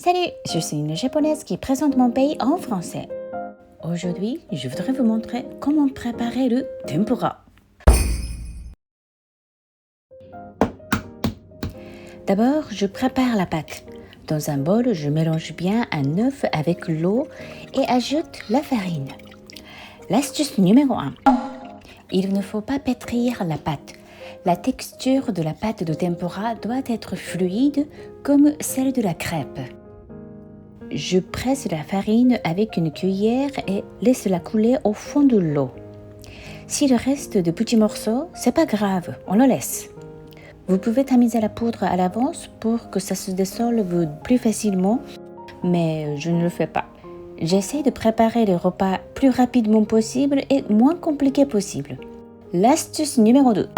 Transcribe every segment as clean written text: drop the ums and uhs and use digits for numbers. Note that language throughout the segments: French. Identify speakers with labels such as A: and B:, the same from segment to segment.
A: Salut, je suis une japonaise qui présente mon pays en français. Aujourd'hui, je voudrais vous montrer comment préparer le tempura. D'abord, je prépare la pâte. Dans un bol, je mélange bien un œuf avec l'eau et ajoute la farine. L'astuce numéro 1. Il ne faut pas pétrir la pâte. La texture de la pâte de tempura doit être fluide comme celle de la crêpe. Je presse la farine avec une cuillère et laisse-la couler au fond de l'eau. S'il reste de petits morceaux, c'est pas grave, on le laisse. Vous pouvez tamiser la poudre à l'avance pour que ça se dissolve plus facilement, mais je ne le fais pas. J'essaie de préparer les repas plus rapidement possible et moins compliqué possible. L'astuce numéro 2.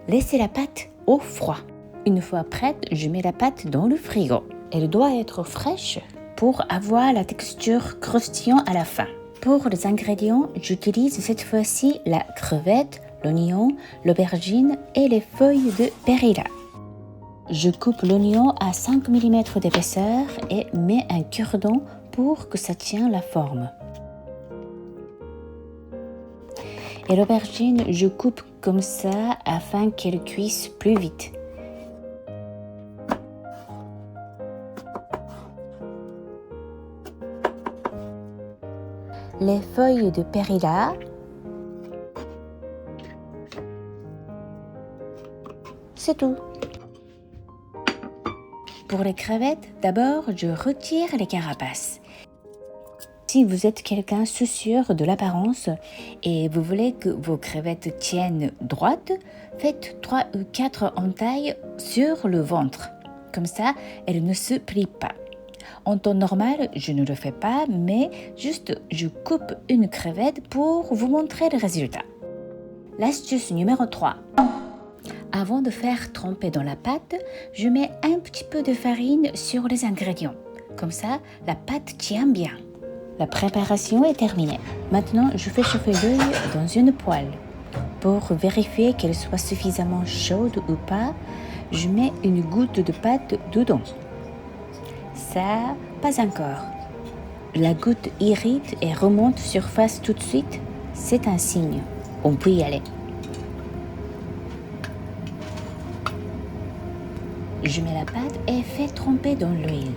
A: Laissez la pâte au froid. Une fois prête, je mets la pâte dans le frigo. Elle doit être fraîche pour avoir la texture croustillante à la fin. Pour les ingrédients, j'utilise cette fois-ci la crevette, l'oignon, l'aubergine et les feuilles de perilla. Je coupe l'oignon à 5 mm d'épaisseur et mets un cure-dent pour que ça tienne la forme. Et l'aubergine, je coupe comme ça afin qu'elle cuise plus vite. Les feuilles de perilla, c'est tout. Pour les crevettes, d'abord, je retire les carapaces. Si vous êtes quelqu'un soucieux de l'apparence et vous voulez que vos crevettes tiennent droites, faites 3 ou 4 entailles sur le ventre. Comme ça, elles ne se plient pas. En temps normal, je ne le fais pas, mais juste je coupe une crevette pour vous montrer le résultat. L'astuce numéro 3. Avant de faire tremper dans la pâte, je mets un petit peu de farine sur les ingrédients. Comme ça, la pâte tient bien. La préparation est terminée. Maintenant, je fais chauffer l'huile dans une poêle. Pour vérifier qu'elle soit suffisamment chaude ou pas, je mets une goutte de pâte dedans. Ça, pas encore. La goutte irrite et remonte surface tout de suite. C'est un signe. On peut y aller. Je mets la pâte et fais tremper dans l'huile.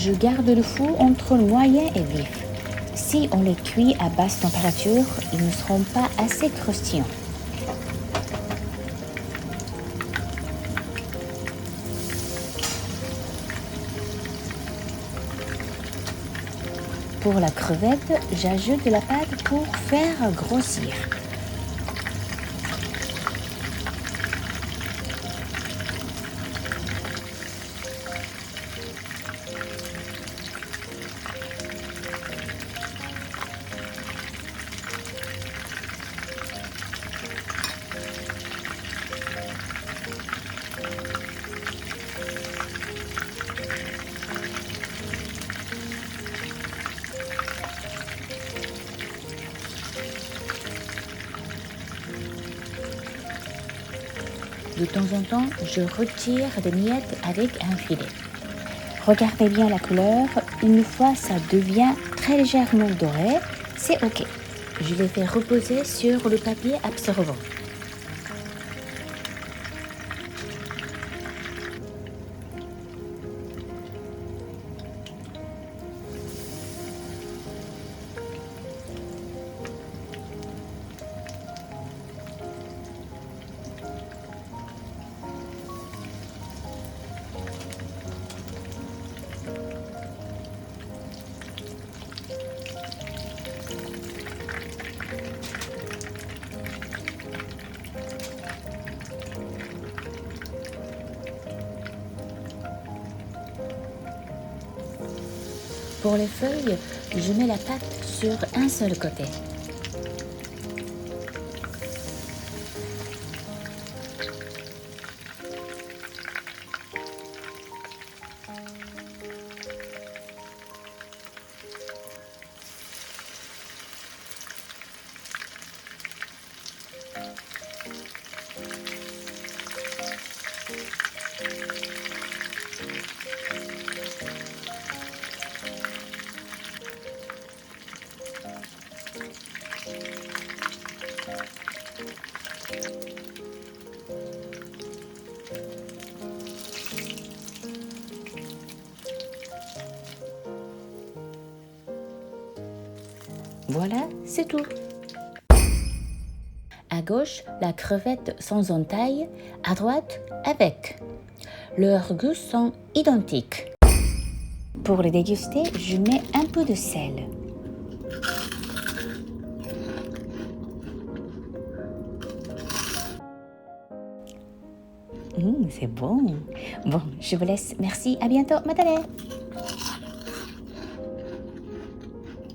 A: Je garde le four entre moyen et vif. Si on les cuit à basse température, ils ne seront pas assez croustillants. Pour la crevette, j'ajoute de la pâte pour faire grossir. De temps en temps, je retire des miettes avec un filet. Regardez bien la couleur. Une fois ça devient très légèrement doré, c'est OK. Je les fais reposer sur le papier absorbant. Pour les feuilles, je mets la pâte sur un seul côté. Voilà, c'est tout. À gauche, la crevette sans entaille, à droite, avec. Leurs goûts sont identiques. Pour les déguster, je mets un peu de sel. C'est bon. Bon, je vous laisse. Merci, à bientôt, Madeleine.